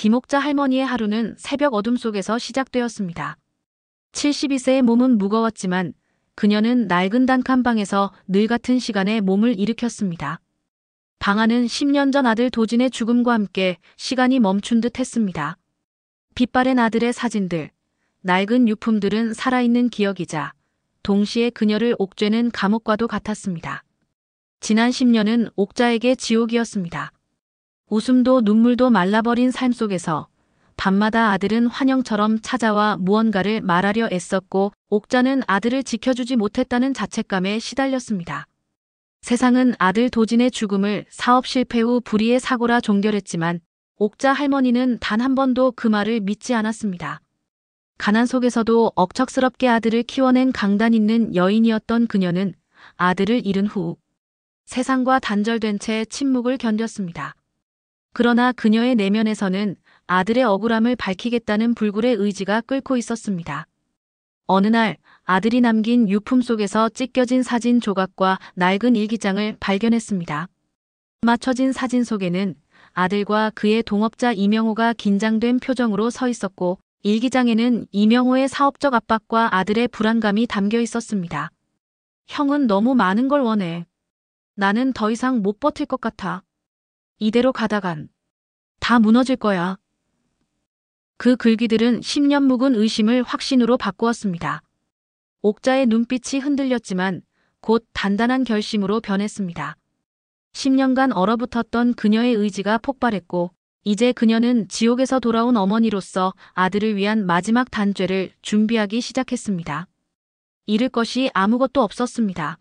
김옥자 할머니의 하루는 새벽 어둠 속에서 시작되었습니다. 72세의 몸은 무거웠지만 그녀는 낡은 단칸방에서 늘 같은 시간에 몸을 일으켰습니다. 방 안은 10년 전 아들 도진의 죽음과 함께 시간이 멈춘 듯 했습니다. 빛바랜 아들의 사진들, 낡은 유품들은 살아있는 기억이자 동시에 그녀를 옥죄는 감옥과도 같았습니다. 지난 10년은 옥자에게 지옥이었습니다. 웃음도 눈물도 말라버린 삶 속에서 밤마다 아들은 환영처럼 찾아와 무언가를 말하려 애썼고 옥자는 아들을 지켜주지 못했다는 자책감에 시달렸습니다. 세상은 아들 도진의 죽음을 사업 실패 후 불의의 사고라 종결했지만 옥자 할머니는 단 한 번도 그 말을 믿지 않았습니다. 가난 속에서도 억척스럽게 아들을 키워낸 강단 있는 여인이었던 그녀는 아들을 잃은 후 세상과 단절된 채 침묵을 견뎠습니다. 그러나 그녀의 내면에서는 아들의 억울함을 밝히겠다는 불굴의 의지가 끓고 있었습니다. 어느 날 아들이 남긴 유품 속에서 찢겨진 사진 조각과 낡은 일기장을 발견했습니다. 맞춰진 사진 속에는 아들과 그의 동업자 이명호가 긴장된 표정으로 서 있었고 일기장에는 이명호의 사업적 압박과 아들의 불안감이 담겨 있었습니다. 형은 너무 많은 걸 원해. 나는 더 이상 못 버틸 것 같아. 이대로 가다간 다 무너질 거야. 그 글귀들은 10년 묵은 의심을 확신으로 바꾸었습니다. 옥자의 눈빛이 흔들렸지만 곧 단단한 결심으로 변했습니다. 10년간 얼어붙었던 그녀의 의지가 폭발했고 이제 그녀는 지옥에서 돌아온 어머니로서 아들을 위한 마지막 단죄를 준비하기 시작했습니다. 잃을 것이 아무것도 없었습니다.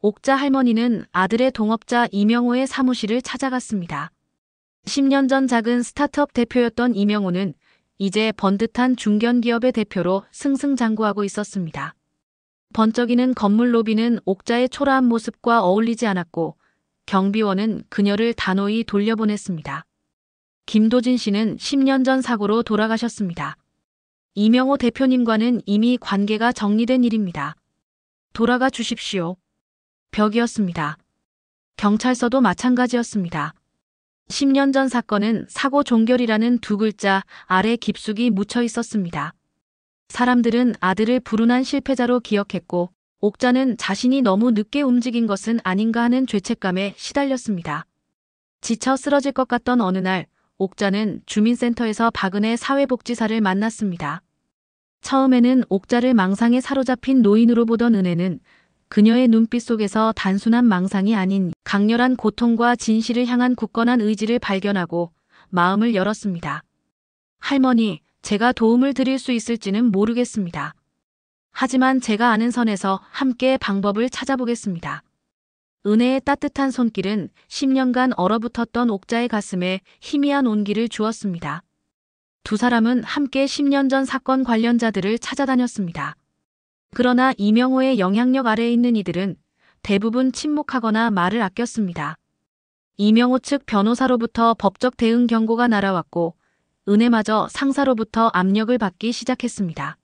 옥자 할머니는 아들의 동업자 이명호의 사무실을 찾아갔습니다. 10년 전 작은 스타트업 대표였던 이명호는 이제 번듯한 중견기업의 대표로 승승장구하고 있었습니다. 번쩍이는 건물 로비는 옥자의 초라한 모습과 어울리지 않았고 경비원은 그녀를 단호히 돌려보냈습니다. 김도진 씨는 10년 전 사고로 돌아가셨습니다. 이명호 대표님과는 이미 관계가 정리된 일입니다. 돌아가 주십시오. 벽이었습니다. 경찰서도 마찬가지였습니다. 10년 전 사건은 사고 종결이라는 두 글자 아래 깊숙이 묻혀 있었습니다. 사람들은 아들을 불운한 실패자로 기억했고 옥자는 자신이 너무 늦게 움직인 것은 아닌가 하는 죄책감에 시달렸습니다. 지쳐 쓰러질 것 같던 어느 날 옥자는 주민센터에서 박은혜 사회복지사를 만났습니다. 처음에는 옥자를 망상에 사로잡힌 노인으로 보던 은혜는 그녀의 눈빛 속에서 단순한 망상이 아닌 강렬한 고통과 진실을 향한 굳건한 의지를 발견하고 마음을 열었습니다. 할머니, 제가 도움을 드릴 수 있을지는 모르겠습니다. 하지만 제가 아는 선에서 함께 방법을 찾아보겠습니다. 은혜의 따뜻한 손길은 10년간 얼어붙었던 옥자의 가슴에 희미한 온기를 주었습니다. 두 사람은 함께 10년 전 사건 관련자들을 찾아다녔습니다. 그러나 이명호의 영향력 아래에 있는 이들은 대부분 침묵하거나 말을 아꼈습니다. 이명호 측 변호사로부터 법적 대응 경고가 날아왔고 은혜마저 상사로부터 압력을 받기 시작했습니다.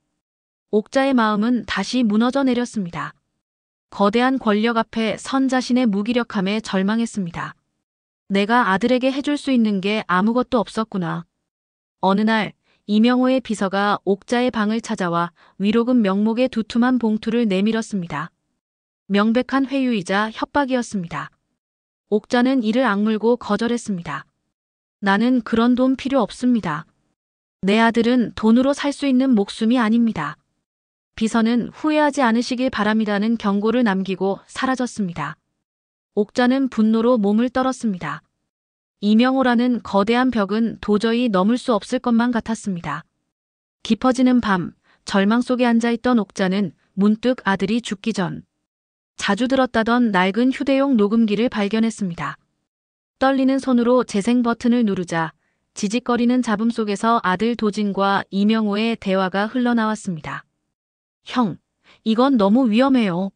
옥자의 마음은 다시 무너져 내렸습니다. 거대한 권력 앞에 선 자신의 무기력함에 절망했습니다. 내가 아들에게 해줄 수 있는 게 아무것도 없었구나. 어느 날 이명호의 비서가 옥자의 방을 찾아와 위로금 명목의 두툼한 봉투를 내밀었습니다. 명백한 회유이자 협박이었습니다. 옥자는 이를 악물고 거절했습니다. 나는 그런 돈 필요 없습니다. 내 아들은 돈으로 살 수 있는 목숨이 아닙니다. 비서는 후회하지 않으시길 바랍니다는 경고를 남기고 사라졌습니다. 옥자는 분노로 몸을 떨었습니다. 이명호라는 거대한 벽은 도저히 넘을 수 없을 것만 같았습니다. 깊어지는 밤, 절망 속에 앉아있던 옥자는 문득 아들이 죽기 전 자주 들었다던 낡은 휴대용 녹음기를 발견했습니다. 떨리는 손으로 재생 버튼을 누르자 지직거리는 잡음 속에서 아들 도진과 이명호의 대화가 흘러나왔습니다. 형, 이건 너무 위험해요.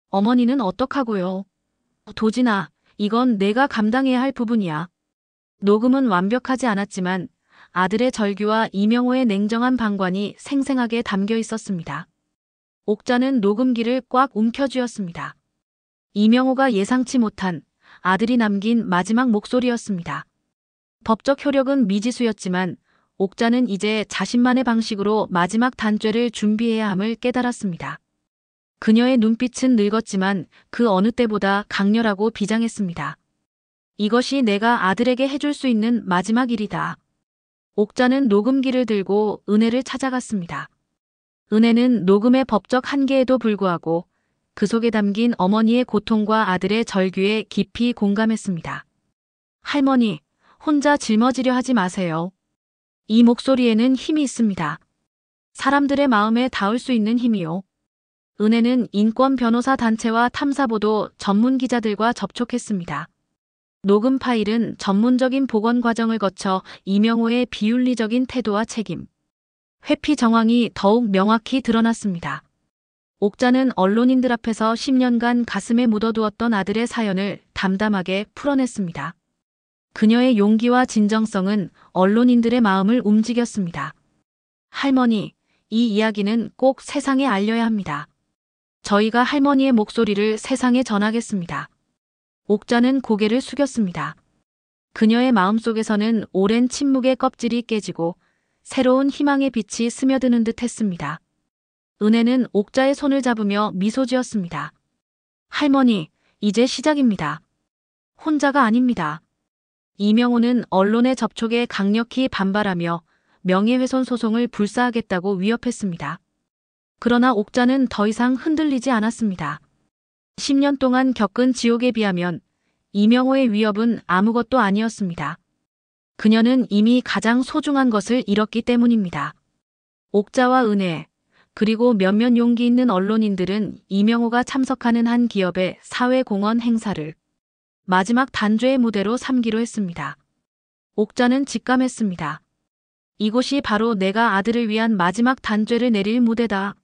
어머니는 어떡하고요? 도진아, 이건 내가 감당해야 할 부분이야. 녹음은 완벽하지 않았지만 아들의 절규와 이명호의 냉정한 방관이 생생하게 담겨 있었습니다. 옥자는 녹음기를 꽉 움켜쥐었습니다. 이명호가 예상치 못한 아들이 남긴 마지막 목소리였습니다. 법적 효력은 미지수였지만 옥자는 이제 자신만의 방식으로 마지막 단죄를 준비해야 함을 깨달았습니다. 그녀의 눈빛은 늙었지만 그 어느 때보다 강렬하고 비장했습니다. 이것이 내가 아들에게 해줄 수 있는 마지막 일이다. 옥자는 녹음기를 들고 은혜를 찾아갔습니다. 은혜는 녹음의 법적 한계에도 불구하고 그 속에 담긴 어머니의 고통과 아들의 절규에 깊이 공감했습니다. 할머니, 혼자 짊어지려 하지 마세요. 이 목소리에는 힘이 있습니다. 사람들의 마음에 닿을 수 있는 힘이요. 은혜는 인권 변호사 단체와 탐사보도 전문 기자들과 접촉했습니다. 녹음 파일은 전문적인 복원 과정을 거쳐 이명호의 비윤리적인 태도와 책임, 회피 정황이 더욱 명확히 드러났습니다. 옥자는 언론인들 앞에서 10년간 가슴에 묻어두었던 아들의 사연을 담담하게 풀어냈습니다. 그녀의 용기와 진정성은 언론인들의 마음을 움직였습니다. 할머니, 이 이야기는 꼭 세상에 알려야 합니다. 저희가 할머니의 목소리를 세상에 전하겠습니다. 옥자는 고개를 숙였습니다. 그녀의 마음속에서는 오랜 침묵의 껍질이 깨지고 새로운 희망의 빛이 스며드는 듯 했습니다. 은혜는 옥자의 손을 잡으며 미소 지었습니다. 할머니, 이제 시작입니다. 혼자가 아닙니다. 이명호는 언론의 접촉에 강력히 반발하며 명예훼손 소송을 불사하겠다고 위협했습니다. 그러나 옥자는 더 이상 흔들리지 않았습니다. 10년 동안 겪은 지옥에 비하면 이명호의 위협은 아무것도 아니었습니다. 그녀는 이미 가장 소중한 것을 잃었기 때문입니다. 옥자와 은혜, 그리고 몇몇 용기 있는 언론인들은 이명호가 참석하는 한 기업의 사회공헌 행사를 마지막 단죄의 무대로 삼기로 했습니다. 옥자는 직감했습니다. 이곳이 바로 내가 아들을 위한 마지막 단죄를 내릴 무대다.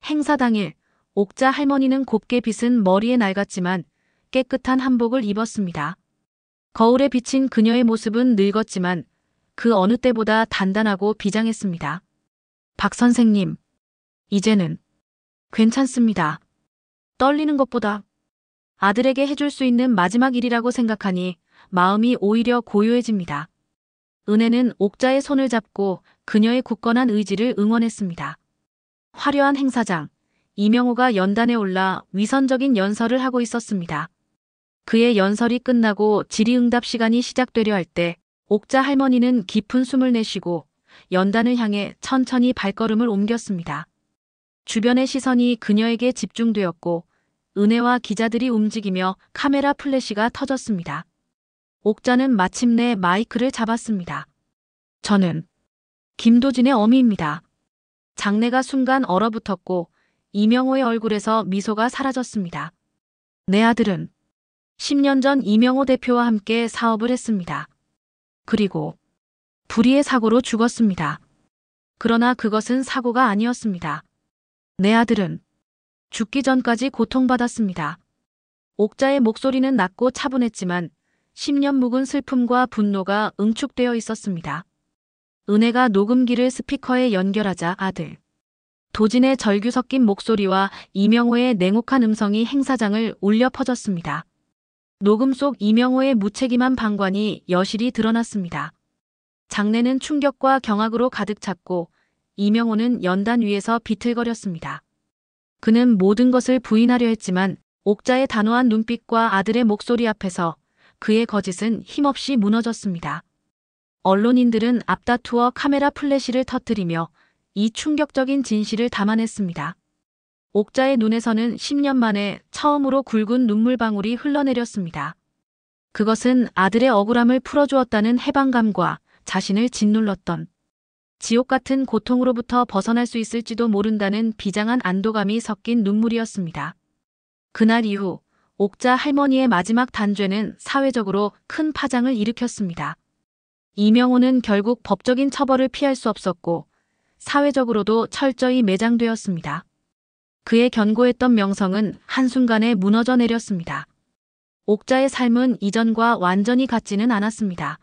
행사 당일, 옥자 할머니는 곱게 빗은 머리에 낡았지만 깨끗한 한복을 입었습니다. 거울에 비친 그녀의 모습은 늙었지만 그 어느 때보다 단단하고 비장했습니다. 박 선생님, 이제는 괜찮습니다. 떨리는 것보다 아들에게 해줄 수 있는 마지막 일이라고 생각하니 마음이 오히려 고요해집니다. 은혜는 옥자의 손을 잡고 그녀의 굳건한 의지를 응원했습니다. 화려한 행사장, 이명호가 연단에 올라 위선적인 연설을 하고 있었습니다. 그의 연설이 끝나고 질의응답 시간이 시작되려 할 때 옥자 할머니는 깊은 숨을 내쉬고 연단을 향해 천천히 발걸음을 옮겼습니다. 주변의 시선이 그녀에게 집중되었고 은혜와 기자들이 움직이며 카메라 플래시가 터졌습니다. 옥자는 마침내 마이크를 잡았습니다. 저는 김도진의 어미입니다. 장내가 순간 얼어붙었고 이명호의 얼굴에서 미소가 사라졌습니다. 내 아들은 10년 전 이명호 대표와 함께 사업을 했습니다. 그리고 불의의 사고로 죽었습니다. 그러나 그것은 사고가 아니었습니다. 내 아들은 죽기 전까지 고통받았습니다. 옥자의 목소리는 낮고 차분했지만 10년 묵은 슬픔과 분노가 응축되어 있었습니다. 은혜가 녹음기를 스피커에 연결하자 아들 도진의 절규 섞인 목소리와 이명호의 냉혹한 음성이 행사장을 울려 퍼졌습니다. 녹음 속 이명호의 무책임한 방관이 여실히 드러났습니다. 장내는 충격과 경악으로 가득 찼고 이명호는 연단 위에서 비틀거렸습니다. 그는 모든 것을 부인하려 했지만 옥자의 단호한 눈빛과 아들의 목소리 앞에서 그의 거짓은 힘없이 무너졌습니다. 언론인들은 앞다투어 카메라 플래시를 터뜨리며 이 충격적인 진실을 담아냈습니다. 옥자의 눈에서는 10년 만에 처음으로 굵은 눈물방울이 흘러내렸습니다. 그것은 아들의 억울함을 풀어주었다는 해방감과 자신을 짓눌렀던 지옥 같은 고통으로부터 벗어날 수 있을지도 모른다는 비장한 안도감이 섞인 눈물이었습니다. 그날 이후 옥자 할머니의 마지막 단죄는 사회적으로 큰 파장을 일으켰습니다. 이명호는 결국 법적인 처벌을 피할 수 없었고 사회적으로도 철저히 매장되었습니다. 그의 견고했던 명성은 한순간에 무너져 내렸습니다. 옥자의 삶은 이전과 완전히 같지는 않았습니다.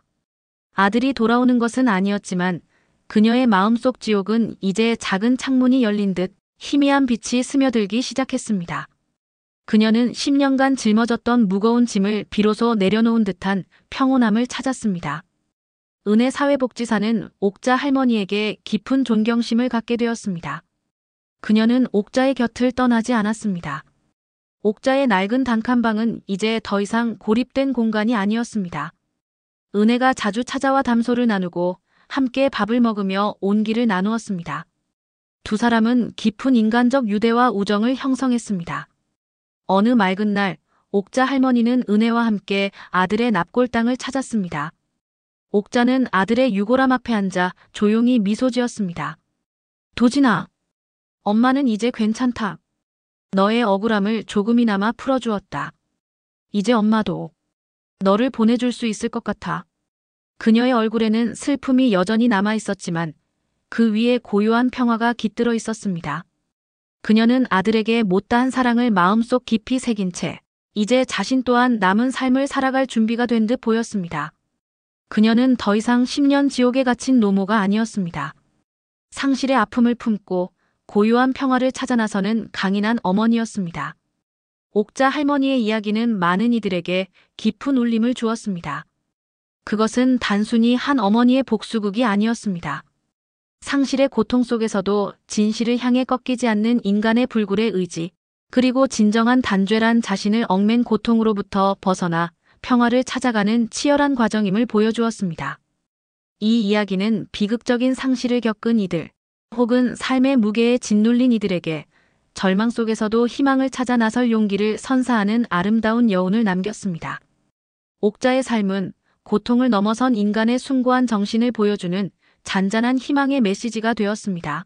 아들이 돌아오는 것은 아니었지만 그녀의 마음속 지옥은 이제 작은 창문이 열린 듯 희미한 빛이 스며들기 시작했습니다. 그녀는 10년간 짊어졌던 무거운 짐을 비로소 내려놓은 듯한 평온함을 찾았습니다. 은혜 사회복지사는 옥자 할머니에게 깊은 존경심을 갖게 되었습니다. 그녀는 옥자의 곁을 떠나지 않았습니다. 옥자의 낡은 단칸방은 이제 더 이상 고립된 공간이 아니었습니다. 은혜가 자주 찾아와 담소를 나누고 함께 밥을 먹으며 온기를 나누었습니다. 두 사람은 깊은 인간적 유대와 우정을 형성했습니다. 어느 맑은 날, 옥자 할머니는 은혜와 함께 아들의 납골 땅을 찾았습니다. 옥자는 아들의 유골함 앞에 앉아 조용히 미소 지었습니다. 도진아, 엄마는 이제 괜찮다. 너의 억울함을 조금이나마 풀어주었다. 이제 엄마도 너를 보내줄 수 있을 것 같아. 그녀의 얼굴에는 슬픔이 여전히 남아 있었지만 그 위에 고요한 평화가 깃들어 있었습니다. 그녀는 아들에게 못다한 사랑을 마음속 깊이 새긴 채 이제 자신 또한 남은 삶을 살아갈 준비가 된 듯 보였습니다. 그녀는 더 이상 10년 지옥에 갇힌 노모가 아니었습니다. 상실의 아픔을 품고 고요한 평화를 찾아 나서는 강인한 어머니였습니다. 옥자 할머니의 이야기는 많은 이들에게 깊은 울림을 주었습니다. 그것은 단순히 한 어머니의 복수극이 아니었습니다. 상실의 고통 속에서도 진실을 향해 꺾이지 않는 인간의 불굴의 의지, 그리고 진정한 단죄란 자신을 얽맨 고통으로부터 벗어나 평화를 찾아가는 치열한 과정임을 보여주었습니다. 이 이야기는 비극적인 상실을 겪은 이들, 혹은 삶의 무게에 짓눌린 이들에게 절망 속에서도 희망을 찾아 나설 용기를 선사하는 아름다운 여운을 남겼습니다. 옥자의 삶은 고통을 넘어선 인간의 숭고한 정신을 보여주는 잔잔한 희망의 메시지가 되었습니다.